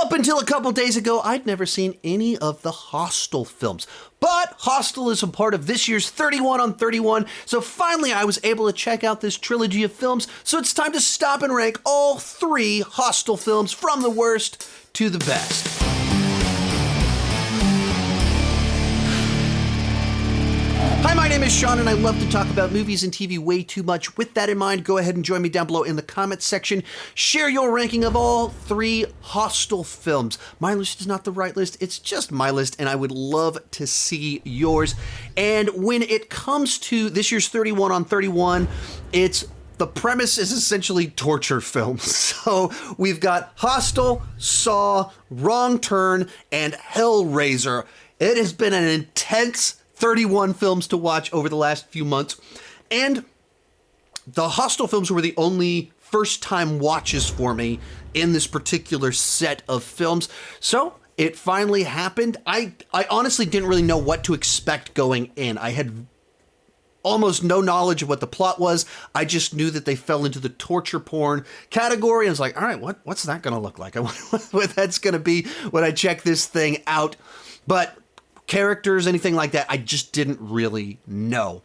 Up until a couple days ago, I'd never seen any of the Hostel films. But Hostel is a part of this year's 31 on 31, so finally I was able to check out this trilogy of films, so it's time to stop and rank all 3 Hostel films from the worst to the best. Hi, my name is Sean, and I love to talk about movies and TV way too much. With that in mind, go ahead and join me down below in the comments section. Share your ranking of all 3 Hostel films. My list is not the right list, it's just my list, and I would love to see yours. And when it comes to this year's 31 on 31, the premise is essentially torture films. So we've got Hostel, Saw, Wrong Turn, and Hellraiser. It has been an intense 31 films to watch over the last few months, and the Hostel films were the only first-time watches for me in this particular set of films. So it finally happened. I honestly didn't really know what to expect going in. I had almost no knowledge of what the plot was. I just knew that they fell into the torture porn category. I was like, all right, what's that going to look like? I wonder what that's going to be when I check this thing out. But characters, anything like that, I just didn't really know.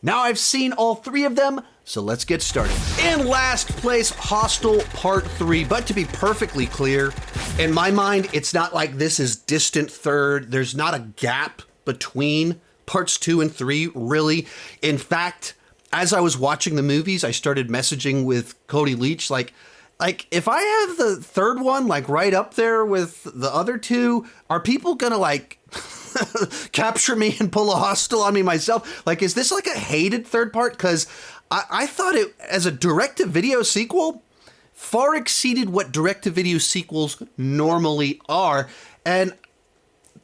Now I've seen all 3 of them, so let's get started. In last place, Hostel Part 3, but to be perfectly clear, in my mind, it's not like this is distant third. There's not a gap between parts 2 and 3, really. In fact, as I was watching the movies, I started messaging with Cody Leach, like if I have the third one, like right up there with the other 2, are people gonna like capture me and pull a Hostel on me myself? Like, is this like a hated third part? Because I thought it, as a direct-to-video sequel, far exceeded what direct-to-video sequels normally are. And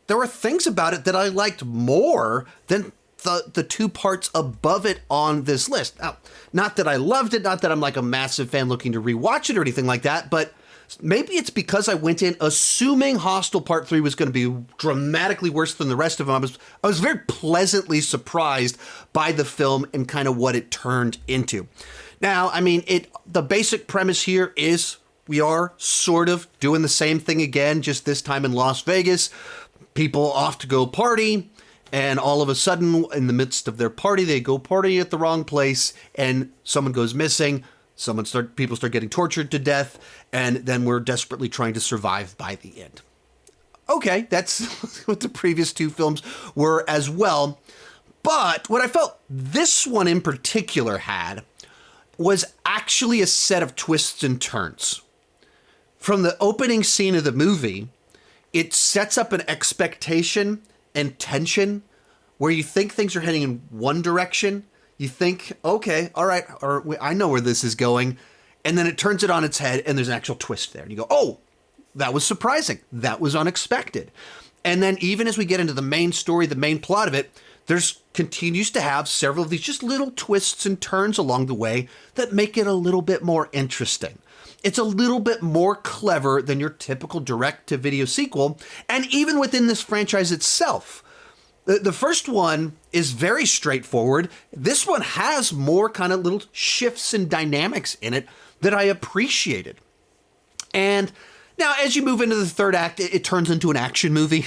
there were things about it that I liked more than the 2 parts above it on this list. Now, not that I loved it, not that I'm like a massive fan looking to rewatch it or anything like that, but maybe it's because I went in assuming Hostel Part 3 was going to be dramatically worse than the rest of them. I was very pleasantly surprised by the film and kind of what it turned into. Now, I mean, the basic premise here is we are sort of doing the same thing again, just this time in Las Vegas. People off to go party, and all of a sudden, in the midst of their party, they go party at the wrong place, and someone goes missing. People start getting tortured to death, and then we're desperately trying to survive by the end. Okay, that's what the previous 2 films were as well. But what I felt this one in particular had was actually a set of twists and turns. From the opening scene of the movie, it sets up an expectation and tension where you think things are heading in one direction. You think, okay, all right, or I know where this is going. And then it turns it on its head and there's an actual twist there. And you go, oh, that was surprising. That was unexpected. And then even as we get into the main story, the main plot of it, continues to have several of these just little twists and turns along the way that make it a little bit more interesting. It's a little bit more clever than your typical direct-to-video sequel. And even within this franchise itself, the first one is very straightforward. This one has more kind of little shifts and dynamics in it that I appreciated. And now, as you move into the third act, it turns into an action movie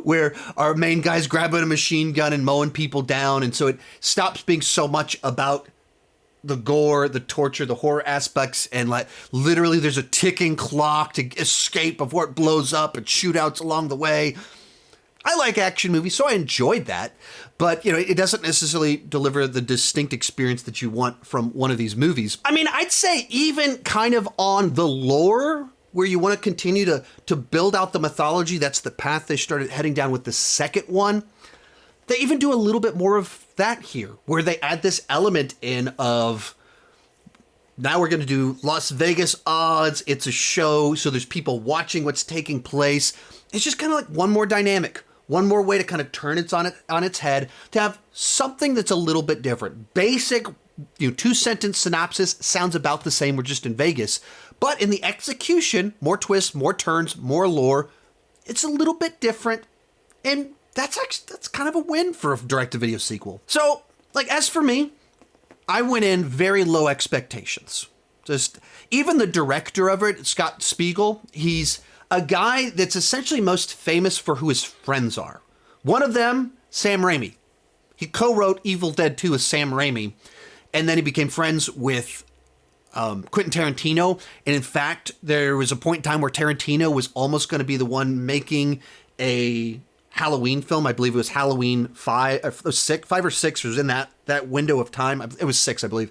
where our main guy's grabbing a machine gun and mowing people down. And so it stops being so much about the gore, the torture, the horror aspects, and like literally there's a ticking clock to escape before it blows up and shootouts along the way. I like action movies, so I enjoyed that. But, it doesn't necessarily deliver the distinct experience that you want from one of these movies. I mean, I'd say even kind of on the lore, where you want to continue to build out the mythology, that's the path they started heading down with the second one. They even do a little bit more of that here, where they add this element in of, now we're going to do Las Vegas odds. It's a show, so there's people watching what's taking place. It's just kind of like one more dynamic, one more way to kind of turn it on its head, to have something that's a little bit different. Basic, 2-sentence synopsis sounds about the same. We're just in Vegas. But in the execution, more twists, more turns, more lore. It's a little bit different, and that's kind of a win for a direct-to-video sequel. So, as for me, I went in very low expectations. Just even the director of it, Scott Spiegel, he's a guy that's essentially most famous for who his friends are. One of them, Sam Raimi. He co-wrote Evil Dead 2 with Sam Raimi, and then he became friends with Quentin Tarantino. And in fact, there was a point in time where Tarantino was almost going to be the one making a Halloween film. I believe it was Halloween 5 or 6. It was in that window of time. It was 6, I believe,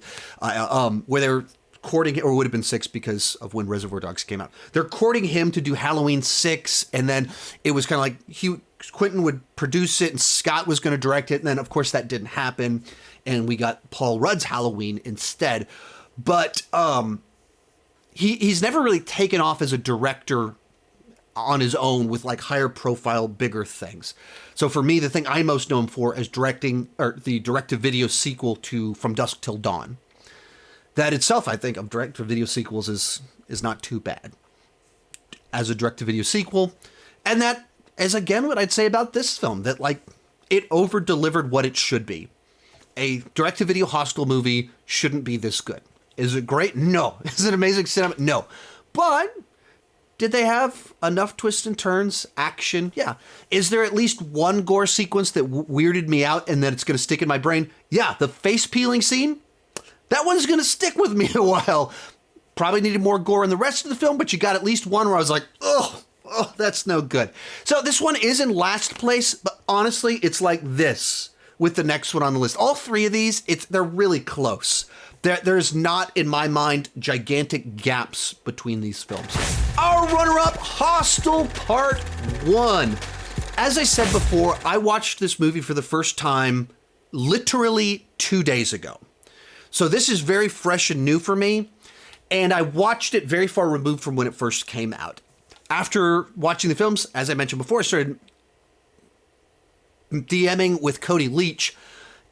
where they were courting, or it would have been 6 because of when Reservoir Dogs came out. They're courting him to do Halloween 6, and then it was kind of like Quentin would produce it and Scott was going to direct it. And then, of course, that didn't happen, and we got Paul Rudd's Halloween instead. But he's never really taken off as a director on his own with like higher profile, bigger things. So for me, the thing I most know him for is directing, or the direct-to-video sequel to From Dusk Till Dawn. That itself, I think, of direct-to-video sequels is not too bad as a direct-to-video sequel. And that is, again, what I'd say about this film, that like it over-delivered what it should be. A direct-to-video Hostel movie shouldn't be this good. Is it great? No. Is it amazing cinema? No. But did they have enough twists and turns, action? Yeah. Is there at least one gore sequence that weirded me out and that it's going to stick in my brain? Yeah. The face peeling scene? That one's going to stick with me a while. Probably needed more gore in the rest of the film, but you got at least one where I was like, oh, that's no good. So this one is in last place, but honestly, it's like this with the next one on the list. All three of these, they're really close. There's not, in my mind, gigantic gaps between these films. Our runner-up, Hostel Part 1. As I said before, I watched this movie for the first time literally 2 days ago. So this is very fresh and new for me, and I watched it very far removed from when it first came out. After watching the films, as I mentioned before, I started DMing with Cody Leach,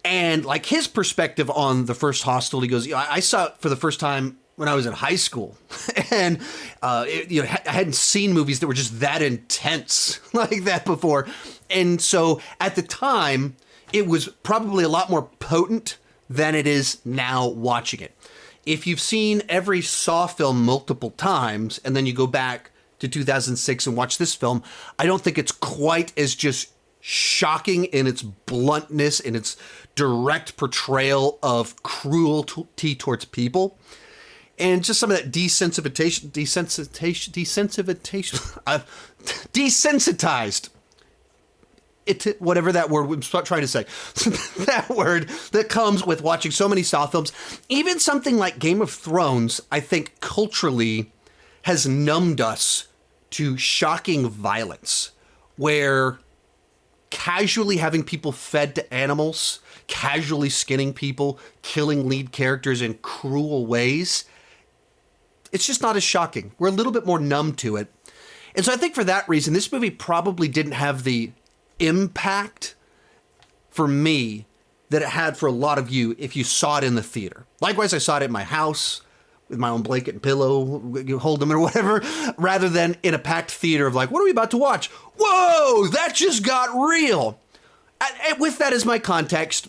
and like his perspective on the first Hostel. He goes, I saw it for the first time when I was in high school, and I hadn't seen movies that were just that intense like that before. And so at the time, it was probably a lot more potent than it is now watching it. If you've seen every Saw film multiple times, and then you go back to 2006 and watch this film, I don't think it's quite as just shocking in its bluntness, in its direct portrayal of cruelty towards people, and just some of that desensitized, whatever that word I'm trying to say, that word that comes with watching so many Saw films. Even something like Game of Thrones, I think culturally has numbed us to shocking violence, where casually having people fed to animals, casually skinning people, killing lead characters in cruel ways, it's just not as shocking. We're a little bit more numb to it. And so I think for that reason, this movie probably didn't have the impact for me that it had for a lot of you if you saw it in the theater. Likewise, I saw it at my house with my own blanket and pillow, hold them or whatever, rather than in a packed theater of like, what are we about to watch? Whoa, that just got real. And with that as my context,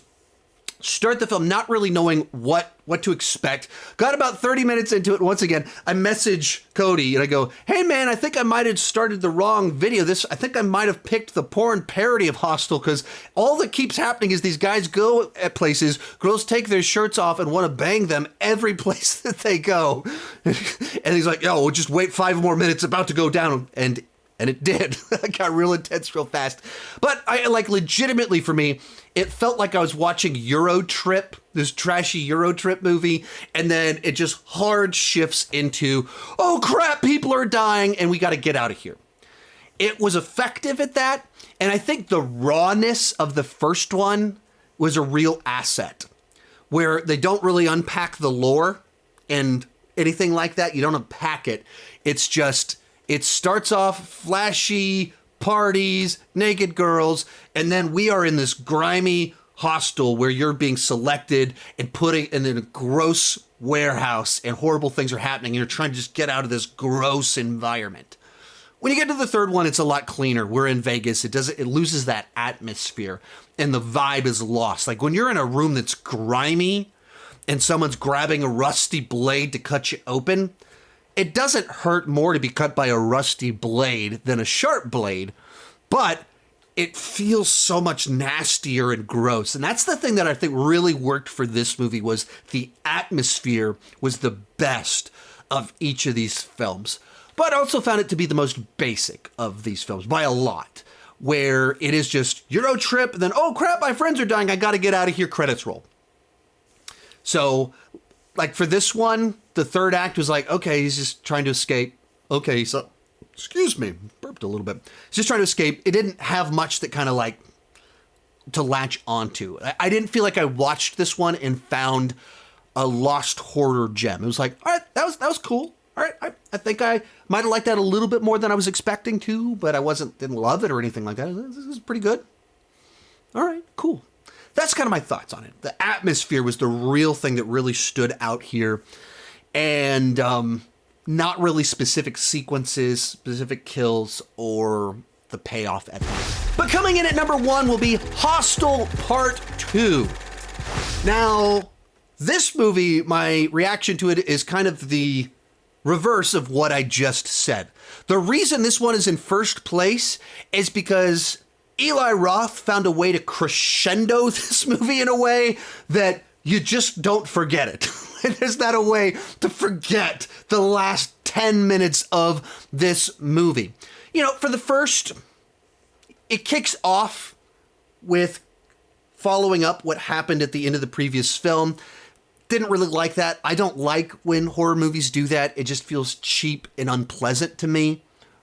start the film not really knowing what to expect. Got about 30 minutes into it. Once again, I message Cody and I go, hey man, I think I might have started the wrong video. I think I might have picked the porn parody of Hostel, because all that keeps happening is these guys go at places, girls take their shirts off and want to bang them every place that they go. And he's like, yo, we'll just wait 5 more minutes, about to go down. And it did. It got real intense real fast. But I like legitimately for me, it felt like I was watching Euro Trip, this trashy Euro Trip movie, and then it just hard shifts into, oh crap, people are dying and we got to get out of here. It was effective at that, and I think the rawness of the first one was a real asset, where they don't really unpack the lore and anything like that. You don't unpack it. It's just, it starts off flashy parties, naked girls, and then we are in this grimy hostel where you're being selected and putting in a gross warehouse, and horrible things are happening, and you're trying to just get out of this gross environment. When you get to the third one, it's a lot cleaner. We're in Vegas. It loses that atmosphere, and the vibe is lost. Like when you're in a room that's grimy and someone's grabbing a rusty blade to cut you open, it doesn't hurt more to be cut by a rusty blade than a sharp blade, but it feels so much nastier and gross. And that's the thing that I think really worked for this movie, was the atmosphere was the best of each of these films. But I also found it to be the most basic of these films by a lot, where it is just Euro trip, and then, oh crap, my friends are dying, I gotta get out of here, credits roll. So, like for this one, the third act was like, okay, he's just trying to escape. Okay, so, excuse me, burped a little bit. He's just trying to escape. It didn't have much that kind of like to latch onto. I didn't feel like I watched this one and found a lost horror gem. It was like, all right, that was cool. All right, I think I might have liked that a little bit more than I was expecting to, but I didn't love it or anything like that. This is pretty good. All right, cool. That's kind of my thoughts on it. The atmosphere was the real thing that really stood out here, and not really specific sequences, specific kills, or the payoff at all. But coming in at number 1 will be Hostel Part 2. Now, this movie, my reaction to it is kind of the reverse of what I just said. The reason this one is in first place is because Eli Roth found a way to crescendo this movie in a way that you just don't forget it. There's not a way to forget the last 10 minutes of this movie. You know, for the first, it kicks off with following up what happened at the end of the previous film. Didn't really like that. I don't like when horror movies do that. It just feels cheap and unpleasant to me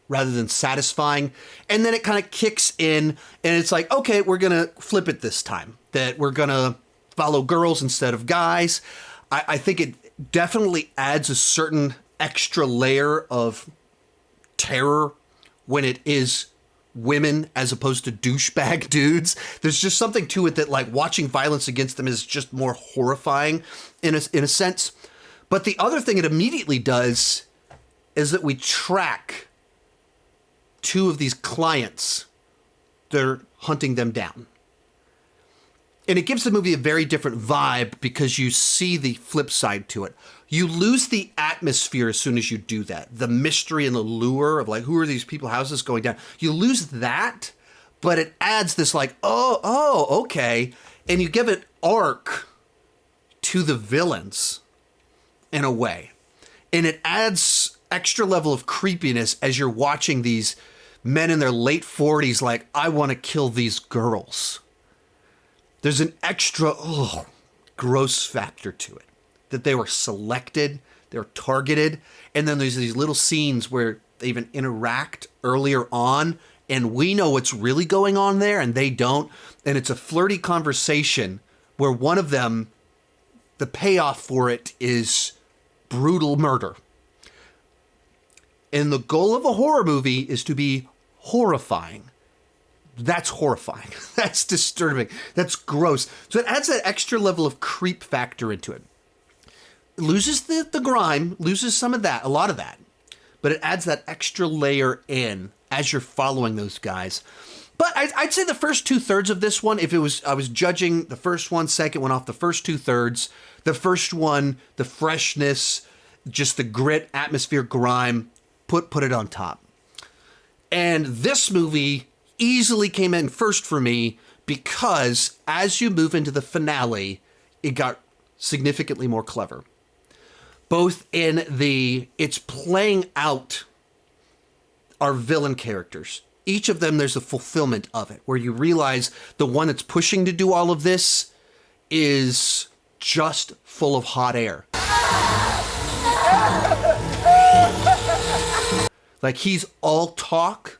rather than satisfying. And then it kind of kicks in and it's like, okay, we're going to flip it this time. That we're going to follow girls instead of guys. I think it definitely adds a certain extra layer of terror when it is women as opposed to douchebag dudes. There's just something to it that, like, watching violence against them is just more horrifying in a sense. But the other thing it immediately does is that we track 2 of these clients. They're hunting them down. And it gives the movie a very different vibe because you see the flip side to it. You lose the atmosphere as soon as you do that. The mystery and the lure of, like, who are these people? How's this going down? You lose that, but it adds this, like, oh, okay. And you give it arc to the villains in a way. And it adds extra level of creepiness as you're watching these men in their late 40s, like, I want to kill these girls. There's an extra, gross factor to it. That they were selected, they were targeted, and then there's these little scenes where they even interact earlier on, and we know what's really going on there, and they don't. And it's a flirty conversation where one of them, the payoff for it is brutal murder. And the goal of a horror movie is to be horrifying. That's horrifying. That's disturbing. That's gross. So it adds that extra level of creep factor into it. It loses the grime, loses some of that, a lot of that. But it adds that extra layer in as you're following those guys. But I'd say the first 2/3 of this one, I was judging the first one, second one off the first 2/3. The first one, the freshness, just the grit, atmosphere, grime, put it on top. And this movie easily came in first for me because as you move into the finale, it got significantly more clever. Both in it's playing out our villain characters. Each of them, there's a fulfillment of it, where you realize the one that's pushing to do all of this is just full of hot air. Like, he's all talk,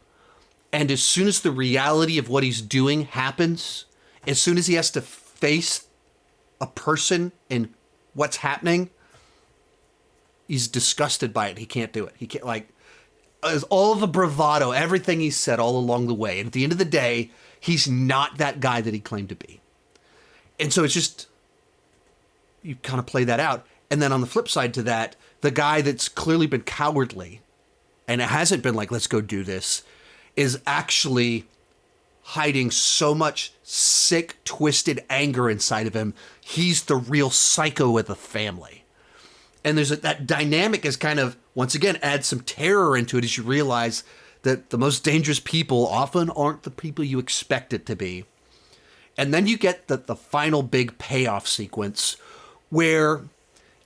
and as soon as the reality of what he's doing happens, as soon as he has to face a person and what's happening, he's disgusted by it. He can't do it. He can't, like, all the bravado, everything he said all along the way. And at the end of the day, he's not that guy that he claimed to be. And so it's just, you kind of play that out. And then on the flip side to that, the guy that's clearly been cowardly, and it hasn't been like, let's go do this, is actually hiding so much sick, twisted anger inside of him. He's the real psycho of the family. And there's that dynamic is kind of, once again, adds some terror into it as you realize that the most dangerous people often aren't the people you expect it to be. And then you get the final big payoff sequence where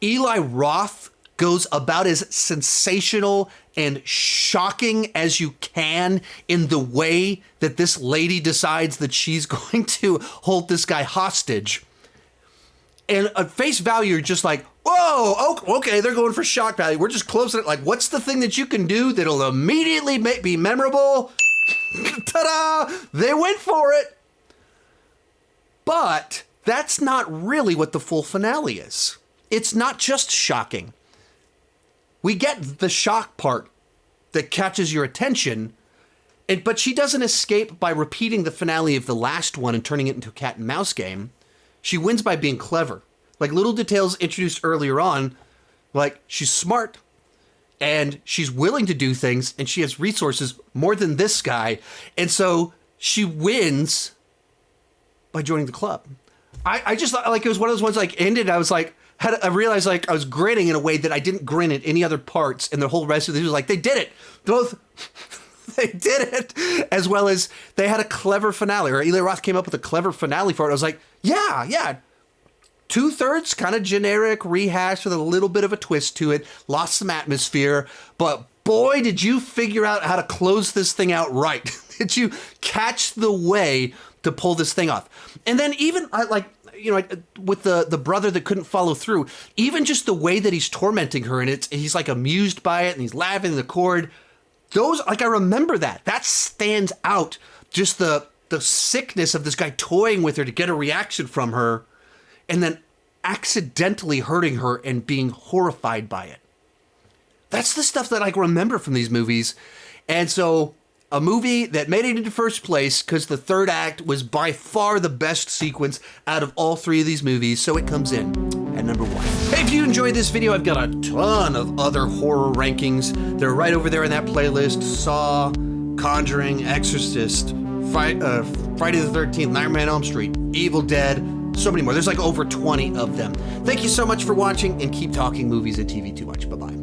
Eli Roth goes about as sensational and shocking as you can in the way that this lady decides that she's going to hold this guy hostage. And at face value, you're just like, whoa, okay, they're going for shock value. We're just closing it. Like, what's the thing that you can do that'll immediately be memorable? Ta-da! They went for it. But that's not really what the full finale is. It's not just shocking. We get the shock part that catches your attention, but she doesn't escape by repeating the finale of the last one and turning it into a cat and mouse game. She wins by being clever. Like little details introduced earlier on, like she's smart and she's willing to do things and she has resources more than this guy. And so she wins by joining the club. I just thought like it was one of those ones like ended. I was like, I realized like I was grinning in a way that I didn't grin at any other parts, and the whole rest of it was like, they did it. Both, they did it, as well as they had a clever finale, or Eli Roth came up with a clever finale for it. I was like, yeah. 2/3 kind of generic rehash with a little bit of a twist to it, lost some atmosphere, but boy, did you figure out how to close this thing out right. Did you catch the way to pull this thing off? And then even with the brother that couldn't follow through, even just the way that he's tormenting her and he's like amused by it and he's laughing in the chord. Those, like, I remember that stands out. Just the sickness of this guy toying with her to get a reaction from her and then accidentally hurting her and being horrified by it. That's the stuff that I remember from these movies. And so a movie that made it into first place because the third act was by far the best sequence out of all three of these movies, so it comes in at number 1. Hey, if you enjoyed this video, I've got a ton of other horror rankings. They're right over there in that playlist. Saw, Conjuring, Exorcist, Friday the 13th, Nightmare on Elm Street, Evil Dead, so many more. There's like over 20 of them. Thank you so much for watching, and keep talking movies and TV too much. Bye-bye.